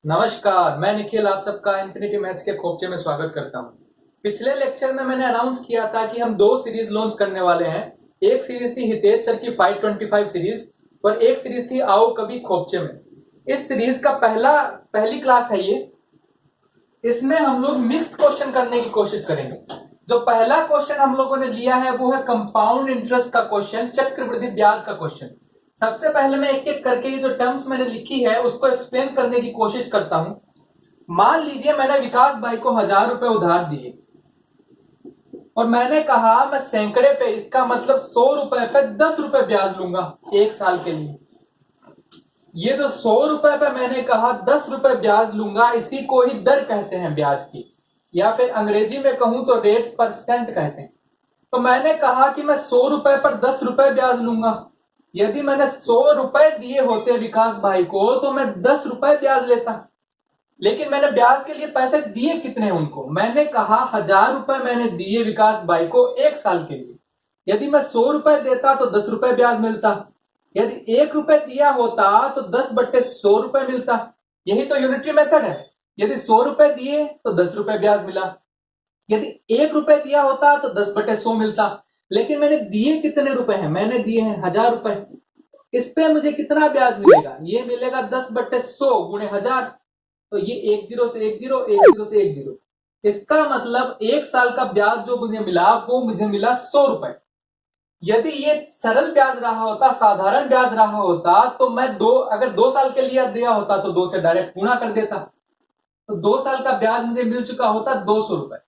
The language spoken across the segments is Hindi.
नमस्कार, मैं निखिल आप सबका इन्फिनिटी मैथ्स के खोपचे में स्वागत करता हूं। पिछले लेक्चर में मैंने अनाउंस किया था कि हम दो सीरीज लॉन्च करने वाले हैं। एक सीरीज थी हितेश सर की 525 सीरीज और एक सीरीज थी आओ कभी खोपचे में। इस सीरीज का पहली क्लास है ये। इसमें हम लोग मिक्स्ड क्वेश्चन करने की कोशिश करेंगे। जो पहला क्वेश्चन हम लोगों ने लिया है वो है कंपाउंड इंटरेस्ट का क्वेश्चन, चक्रवृद्धि ब्याज का क्वेश्चन। सबसे पहले मैं एक एक करके ये जो टर्म्स मैंने लिखी है उसको एक्सप्लेन करने की कोशिश करता हूं। मान लीजिए मैंने विकास भाई को 1000 रुपए उधार दिए और मैंने कहा मैं सैकड़े पे, इसका मतलब 100 रुपए पे 10 रुपए ब्याज लूंगा एक साल के लिए। ये जो 100 रुपए पे मैंने कहा 10 रुपए ब्याज लूंगा, इसी को ही दर कहते हैं ब्याज की, या फिर अंग्रेजी में कहूं तो रेट परसेंट कहते हैं। तो मैंने कहा कि मैं 100 रुपए पर 10 रुपए ब्याज लूंगा। यदि मैंने 100 रुपए दिए होते विकास भाई को तो मैं 10 रुपए ब्याज लेता, लेकिन मैंने ब्याज के लिए पैसे दिए कितने उनको, मैंने कहा 1000 रुपए मैंने दिए विकास भाई को एक साल के लिए। यदि मैं 100 रुपए देता तो 10 रुपए ब्याज मिलता। यदि 1 रुपए दिया होता तो 10/100 रुपए मिलता। यही तो यूनिटरी मेथड है। यदि 100 रुपए दिए तो 10 रुपए ब्याज मिला। यदि 1 रुपए दिया होता तो 10/100 मिलता। लेकिन मैंने दिए कितने रुपए हैं, मैंने दिए हैं 1000 रुपए। इस पे मुझे कितना ब्याज मिलेगा, ये मिलेगा 10/100 गुणे 1000। तो ये 10 से 10, 10 से 10। इसका मतलब एक साल का ब्याज जो मुझे मिला वो मुझे मिला 100 रुपए। यदि ये सरल ब्याज रहा होता, साधारण ब्याज रहा होता, तो मैं अगर 2 साल के लिए दिया होता तो 2 से डायरेक्ट गुणा कर देता, तो 2 साल का ब्याज मुझे मिल चुका होता 200 रुपए।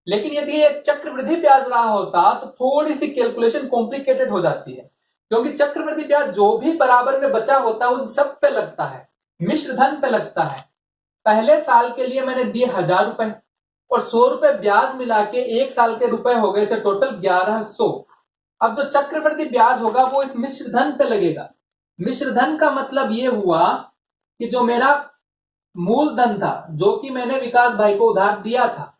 लेकिन यदि ये चक्रवृद्धि ब्याज रहा होता तो थोड़ी सी कैलकुलेशन कॉम्प्लिकेटेड हो जाती है, क्योंकि चक्रवृद्धि ब्याज जो भी बराबर में बचा होता है उन सब पे लगता है, मिश्र धन पे लगता है। पहले साल के लिए मैंने दिए 1000 रुपए और 100 रुपए ब्याज मिला के एक साल के रुपए हो गए थे टोटल 1100। अब जो चक्रवृद्धि ब्याज होगा वो इस मिश्र धन पे लगेगा। मिश्र धन का मतलब ये हुआ कि जो मेरा मूलधन था, जो कि मैंने विकास भाई को उधार दिया था,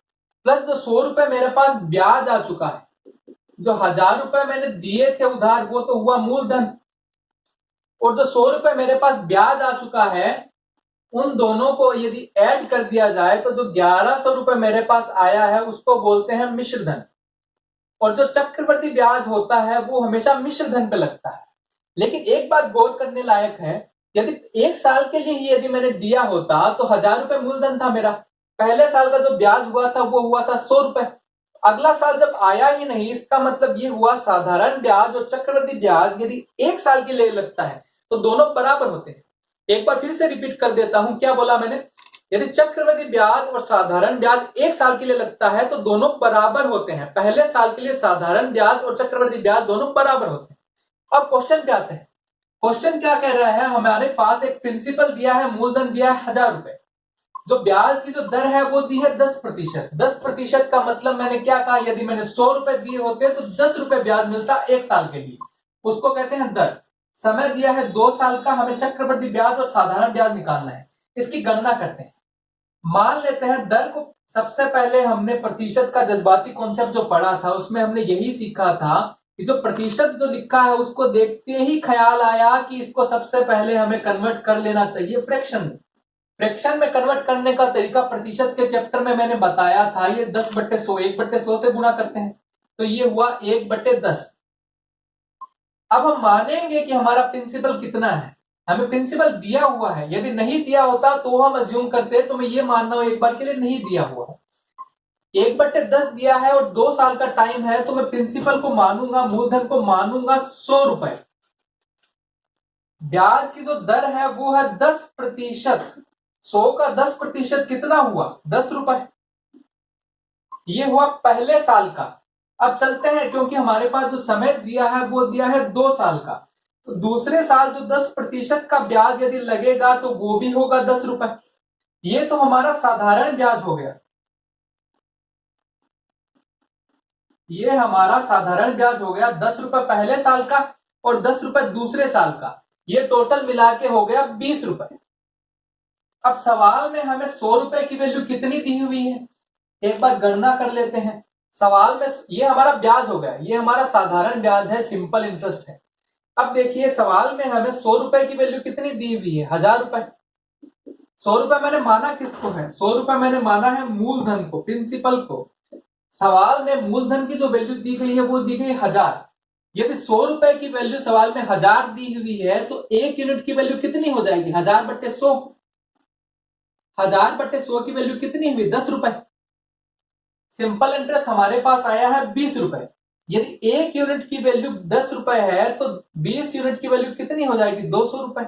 प्लस जो 100 रुपए मेरे पास ब्याज आ चुका है। जो 1000 रुपए मैंने दिए थे उधार वो तो हुआ मूलधन, और जो 100 रुपए मेरे पास ब्याज आ चुका है, उन दोनों को यदि ऐड कर दिया जाए तो जो 1100 रुपए मेरे पास आया है उसको बोलते हैं मिश्र धन। और जो चक्रवृद्धि ब्याज होता है वो हमेशा मिश्र धन पे लगता है। लेकिन एक बात गौर करने लायक है, यदि एक साल के लिए ही यदि मैंने दिया होता तो 1000 रुपए मूलधन था मेरा, पहले साल का जो ब्याज हुआ था वो हुआ था 100 रुपए। अगला साल जब आया ही नहीं, इसका मतलब ये हुआ साधारण ब्याज और चक्रवृद्धि ब्याज यदि एक साल के लिए लगता है तो दोनों बराबर होते हैं। एक बार फिर से रिपीट कर देता हूं, क्या बोला मैंने, यदि चक्रवृद्धि ब्याज और साधारण ब्याज एक साल के लिए लगता है तो दोनों बराबर होते हैं। पहले साल के लिए साधारण ब्याज और चक्रवृद्धि ब्याज दोनों बराबर होते हैं। अब क्वेश्चन क्या आते हैं, क्वेश्चन क्या कह रहा है, हमारे पास एक प्रिंसिपल दिया है, मूलधन दिया है 1000 रुपए, जो ब्याज की जो दर है वो दी है 10%। 10% का मतलब मैंने क्या कहा, यदि मैंने 100 रुपए दिए होते तो 10 रुपए ब्याज मिलता एक साल के लिए, उसको कहते हैं दर। समय दिया है 2 साल का, हमें चक्रवृद्धि ब्याज और साधारण ब्याज निकालना है। इसकी गणना करते हैं। मान लेते हैं दर को, सबसे पहले हमने प्रतिशत का जज्बाती कॉन्सेप्ट जो पढ़ा था उसमें हमने यही सीखा था कि जो प्रतिशत जो लिखा है उसको देखते ही ख्याल आया कि इसको सबसे पहले हमें कन्वर्ट कर लेना चाहिए फ्रैक्शन में। फ्रैक्शन में कन्वर्ट करने का तरीका प्रतिशत के चैप्टर में मैंने बताया था, ये 10/100, 1/100 से गुणा करते हैं, तो ये हुआ 1/10। अब हम मानेंगे कि हमारा प्रिंसिपल कितना है, हमें प्रिंसिपल दिया हुआ है। यदि नहीं दिया होता तो हम अज्यूम करते, तो मैं ये मान रहा हूं एक बार के लिए नहीं दिया हुआ है, 1/10 दिया है और 2 साल का टाइम है, तो मैं प्रिंसिपल को मानूंगा, मूलधन को मानूंगा 100 रुपए। ब्याज की जो दर है वो है 10%। 100 का 10% कितना हुआ, 10 रुपए। ये हुआ पहले साल का। अब चलते हैं, क्योंकि हमारे पास जो समय दिया है वो दिया है 2 साल का, तो दूसरे साल जो 10% का ब्याज यदि लगेगा तो वो भी होगा 10 रुपए। ये तो हमारा साधारण ब्याज हो गया, ये हमारा साधारण ब्याज हो गया 10 रुपए पहले साल का और 10 रुपए दूसरे साल का, ये टोटल मिला के हो गया 20 रुपए। अब सवाल में हमें 100 रुपए की वैल्यू कितनी दी हुई है, एक बार गणना कर लेते हैं। सवाल में ये हमारा ब्याज हो गया, ये हमारा साधारण ब्याज है, सिंपल इंटरेस्ट है। अब देखिए सवाल में हमें 100 रुपए की वैल्यू कितनी दी हुई है, 1000 रुपए। ₹100 मैंने माना किसको है? ₹100 मैंने माना है मूलधन को, प्रिंसिपल को। सवाल में मूलधन की जो वैल्यू दी गई है वो दी गई 1000। यदि ₹100 की वैल्यू सवाल में 1000 दी हुई है तो 1 यूनिट की वैल्यू कितनी हो जाएगी? 1000/100। 1000/100 की वैल्यू कितनी हुई? ₹10। सिंपल इंटरेस्ट हमारे पास आया है ₹20। यदि 1 यूनिट की वैल्यू ₹10 है तो 20 यूनिट की वैल्यू कितनी हो जाएगी? ₹200।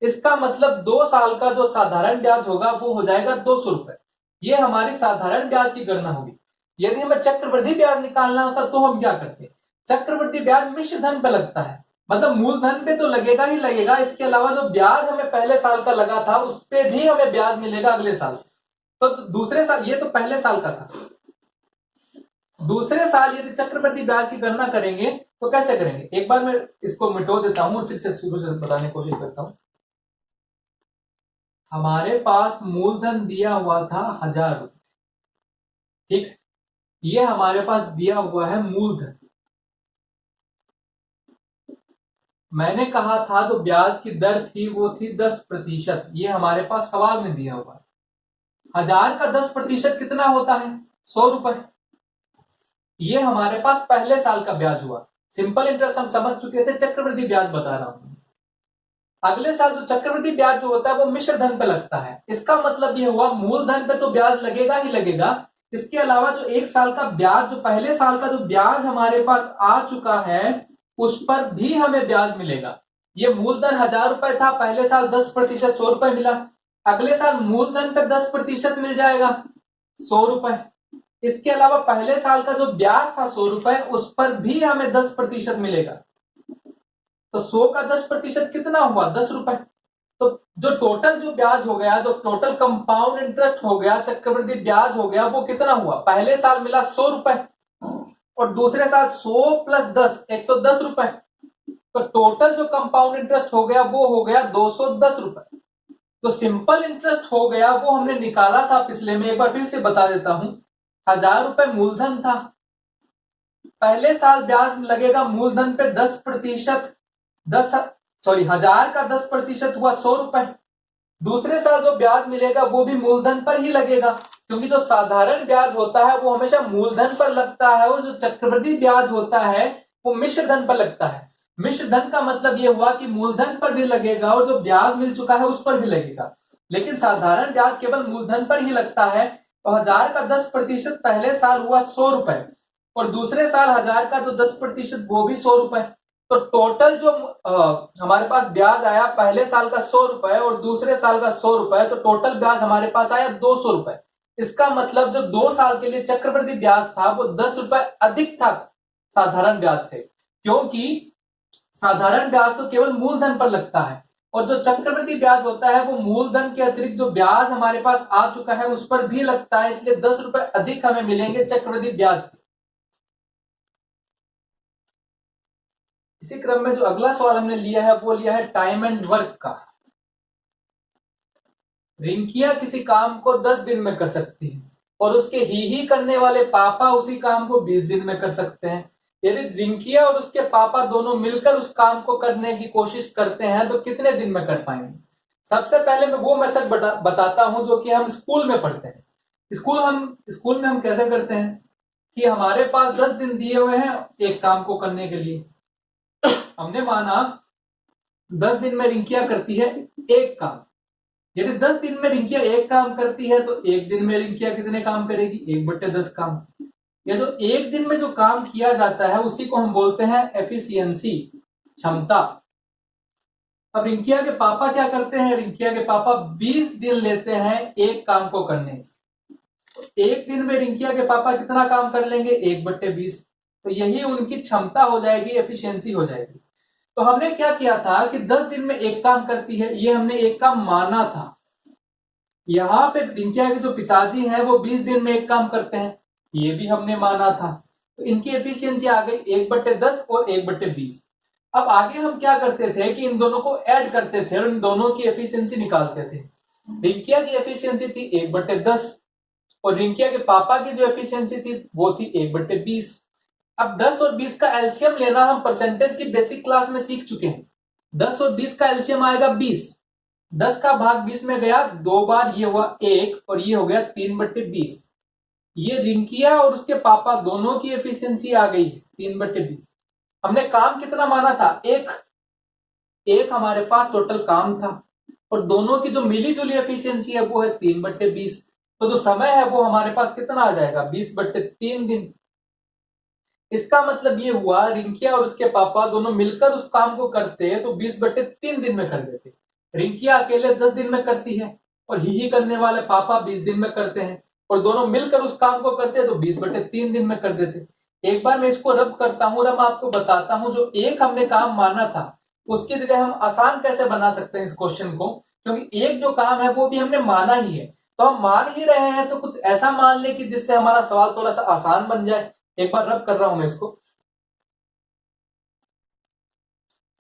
इसका मतलब 2 साल का जो साधारण ब्याज होगा वो हो जाएगा ₹200। ये हमारी साधारण ब्याज की गणना होगी। यदि हमें चक्रवृद्धि ब्याज निकालना होता तो हम क्या करते? चक्रवृद्धि ब्याज मिश्र धन पे लगता है, मतलब मूलधन पे तो लगेगा ही लगेगा, इसके अलावा जो ब्याज हमें पहले साल का लगा था उस पे भी हमें ब्याज मिलेगा अगले साल। तो दूसरे साल, ये तो पहले साल का था, दूसरे साल यदि चक्रवृद्धि ब्याज की गणना करेंगे तो कैसे करेंगे? एक बार मैं इसको मिटो देता हूं और फिर से शुरू से बताने की कोशिश करता हूं। हमारे पास मूलधन दिया हुआ था ₹1000, ठीक। ये हमारे पास दिया हुआ है मूलधन। मैंने कहा था जो ब्याज की दर थी वो थी 10%। ये हमारे पास सवाल में दिया हुआ है। 1000 का 10% कितना होता है? ₹100। ये हमारे पास पहले साल का ब्याज हुआ। सिंपल इंटरेस्ट हम समझ चुके थे, चक्रवृद्धि ब्याज बता रहा हूं। अगले साल जो चक्रवृद्धि ब्याज जो होता है वो मिश्र धन पे लगता है। इसका मतलब ये हुआ मूलधन पे तो ब्याज लगेगा ही लगेगा, इसके अलावा जो 1 साल का ब्याज, जो पहले साल का जो ब्याज हमारे पास आ चुका है उस पर भी हमें ब्याज मिलेगा। ये मूलधन ₹1000 था, पहले साल 10% ₹100 मिला, अगले साल मूलधन पे 10% मिल जाएगा ₹100। इसके अलावा पहले साल का जो ब्याज था ₹100 उस पर भी हमें 10% मिलेगा। तो 100 का 10% कितना हुआ? ₹10। तो जो टोटल जो ब्याज हो गया, जो टोटल कंपाउंड इंटरेस्ट हो गया, चक्रवृद्धि ब्याज हो गया, वो कितना हुआ? पहले साल मिला ₹100 और दूसरे साल 100 + 10 ₹110। तो टोटल जो कंपाउंड इंटरेस्ट हो गया वो हो गया ₹210। तो सिंपल इंटरेस्ट हो गया वो हमने निकाला था पिछले में, एक बार फिर से बता देता हूं। ₹1000 मूलधन था, पहले साल ब्याज लगेगा मूलधन पे 10%, 1000 का 10% हुआ ₹100। दूसरे साल जो ब्याज मिलेगा वो भी मूलधन पर ही लगेगा, क्योंकि जो साधारण ब्याज होता है वो हमेशा मूलधन पर लगता है और जो चक्रवृद्धि ब्याज होता है वो मिश्र धन पर लगता है। मिश्र धन का मतलब ये हुआ कि मूलधन पर भी लगेगा और जो ब्याज मिल चुका है उस पर भी लगेगा, लेकिन साधारण ब्याज केवल मूलधन पर ही लगता है। तो 1000 का 10% पहले साल हुआ ₹100 और दूसरे साल 1000 का जो 10% वो भी ₹100। तो टोटल जो हमारे पास ब्याज आया, पहले साल का ₹100 और दूसरे साल का ₹100, तो टोटल ब्याज हमारे पास आया ₹200। इसका मतलब जो 2 साल के लिए चक्रवृद्धि ब्याज था वो ₹10 अधिक था साधारण ब्याज से, क्योंकि साधारण ब्याज तो केवल मूलधन पर लगता है और जो चक्रवृद्धि ब्याज होता है वो मूलधन के अतिरिक्त जो ब्याज हमारे पास आ चुका है उस पर भी लगता है, इसलिए ₹10 अधिक हमें मिलेंगे चक्रवृद्धि ब्याज। इसी क्रम में जो अगला सवाल हमने लिया है वो लिया है टाइम एंड वर्क का। रिंकिया किसी काम को 10 दिन में कर सकती है और उसके ही करने वाले पापा उसी काम को 20 दिन में कर सकते हैं। यदि रिंकिया और उसके पापा दोनों मिलकर उस काम को करने की कोशिश करते हैं तो कितने दिन में कर पाएंगे? सबसे पहले मैं वो मेथड बताता हूं जो कि हम स्कूल में पढ़ते हैं। स्कूल में हम कैसे करते हैं कि हमारे पास 10 दिन दिए हुए हैं एक काम को करने के लिए। हमने माना 10 दिन में रिंकिया करती है एक काम। यदि 10 दिन में रिंकिया एक काम करती है तो एक दिन में रिंकिया कितने काम करेगी? 1/10 काम। या जो एक दिन में जो काम किया जाता है उसी को हम बोलते हैं एफिशिएंसी, क्षमता। अब रिंकिया के पापा क्या करते हैं? रिंकिया के पापा 20 दिन लेते हैं एक काम को करने। तो एक दिन में रिंकिया के पापा कितना काम कर लेंगे? 1/20। तो यही उनकी क्षमता हो जाएगी, एफिशिएंसी हो जाएगी। तो हमने क्या किया था कि 10 दिन में एक काम करती है, ये हमने एक काम माना था। यहां पे रिंकिया के जो पिताजी हैं वो 20 दिन में एक काम करते हैं, ये भी हमने माना था। तो इनकी एफिशिएंसी आ गई 1/10 और 1/20। अब आगे हम क्या करते थे कि इन दोनों को ऐड करते थे और इन दोनों की एफिशिएंसी निकालते थे। रिंकिया की एफिशिएंसी थी 1/10 और रिंकिया के पापा की जो एफिशिएंसी थी वो थी 1/20। अब 10 और 20 का एलसीएम लेना हम परसेंटेज की बेसिक क्लास में सीख चुके हैं। 10 और 20 का एलसीएम आएगा 20 10 का भाग 20 में गया 2 बार, ये हुआ 1 और ये हो गया 3/20। ये रिंकिया और उसके पापा दोनों की एफिशिएंसी आ गई 3/20। हमने काम कितना माना था? एक हमारे पास टोटल काम था और दोनों की जो मिली जुली एफिशिएंसी है वो है 3/20। तो जो समय है वो हमारे पास कितना आ जाएगा? 20/3 दिन। इसका मतलब ये हुआ रिंकिया और उसके पापा दोनों मिलकर उस काम को करते तो 20/3 दिन में कर देते। रिंकिया अकेले 10 दिन में करती है और ही करने वाले पापा 20 दिन में करते हैं और दोनों मिलकर उस काम को करते तो 20/3 दिन में कर देते। एक बार मैं इसको रब करता हूं, रब आपको बताता हूं। जो एक हमने काम माना था उसकी जगह हम आसान कैसे बना सकते हैं इस क्वेश्चन को, क्योंकि एक जो काम है वो भी हमने माना ही है। तो हम मान ही रहे हैं तो कुछ ऐसा मान ले कि जिससे हमारा सवाल थोड़ा सा आसान बन जाए। एक बार रब कर रहा हूं मैं इसको।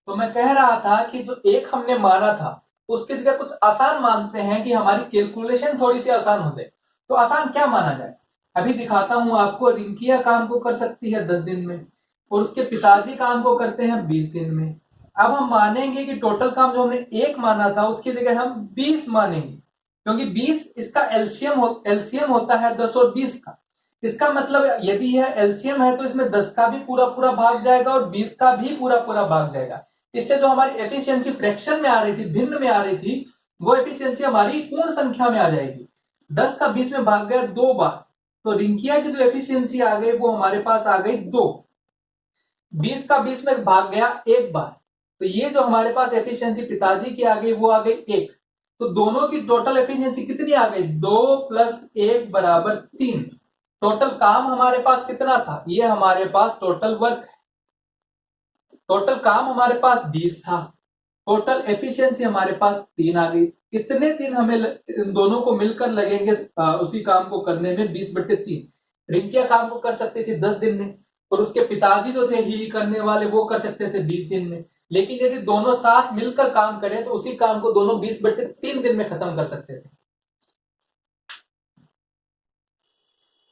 तो मैं कह रहा था कि जो एक हमने माना था उसकी जगह कुछ आसान मानते हैं कि हमारी कैलकुलेशन थोड़ी सी आसान हो जाए। तो आसान क्या माना जाए? अभी दिखाता हूं आपको। रिंकिया काम को कर सकती है 10 दिन में और उसके पिताजी काम को करते हैं 20 दिन में। अब हम मानेंगे कि टोटल काम जो हमने एक माना था उसकी जगह हम 20 मानेंगे, क्योंकि 20 इसका एलसीएम होता है 10 और 20 का। इसका मतलब यदि यह एलसीएम है तो इसमें 10 का भी पूरा पूरा भाग जाएगा और 20 का भी पूरा पूरा भाग जाएगा। इससे जो हमारी एफिशिएंसी फ्रैक्शन में आ रही थी, भिन्न में आ रही थी, वो एफिशिएंसी हमारी पूर्ण संख्या में आ जाएगी। 10 का 20 में भाग गया 2 बार, तो रिंकिया की जो एफिशिएंसी आ गई वो हमारे पास आ गई 2। 20 का 20 में भाग गया 1 बार, तो ये जो हमारे पास एफिशिएंसी पिताजी की आ गई वो आ गई 1। तो दोनों की टोटल एफिशिएंसी कितनी आ गई? 2 + 1 = 3। टोटल काम हमारे पास कितना था? ये हमारे पास टोटल वर्क, टोटल काम हमारे पास 20 था, टोटल एफिशिएंसी हमारे पास 3 आ गई। कितने दिन हमें इन दोनों को मिलकर लगेंगे उसी काम को करने में? 20/3। रिंकिया काम को कर सकती थी 10 दिन में और उसके पिताजी जो थे ही करने वाले वो कर सकते थे 20 दिन में। लेकिन यदि दोनों साथ मिलकर काम करें तो उसी काम को दोनों 20/3 दिन में खत्म कर सकते थे।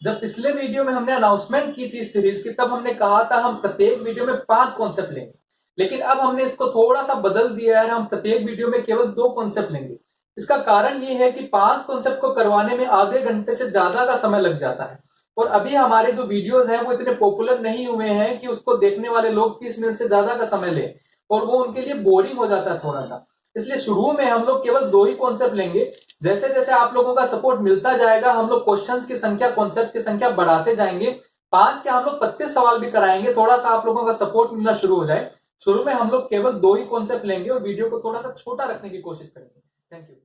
जब पिछले वीडियो में हमने अनाउंसमेंट की थी सीरीज की, तब हमने कहा था हम प्रत्येक वीडियो में 5 कॉन्सेप्ट लेंगे, लेकिन अब हमने इसको थोड़ा सा बदल दिया है। हम प्रत्येक वीडियो में केवल 2 कॉन्सेप्ट लेंगे। इसका कारण ये है कि 5 कॉन्सेप्ट को करवाने में आधे घंटे से ज्यादा का समय लग जाता है और अभी हमारे जो वीडियोस हैं वो इतने पॉपुलर नहीं हुए हैं कि उसको देखने वाले लोग 30 मिनट से ज्यादा का समय ले और वो उनके लिए बोरिंग हो जाता है थोड़ा सा। इसलिए शुरू में हम लोग केवल 2 ही कॉन्सेप्ट लेंगे। जैसे जैसे आप लोगों का सपोर्ट मिलता जाएगा हम लोग क्वेश्चंस की संख्या, कॉन्सेप्ट की संख्या बढ़ाते जाएंगे। 5 के हम लोग 25 सवाल भी कराएंगे, थोड़ा सा आप लोगों का सपोर्ट मिलना शुरू हो जाए। शुरू में हम लोग केवल 2 ही कॉन्सेप्ट लेंगे और वीडियो को थोड़ा सा छोटा रखने की कोशिश करेंगे। Thank you.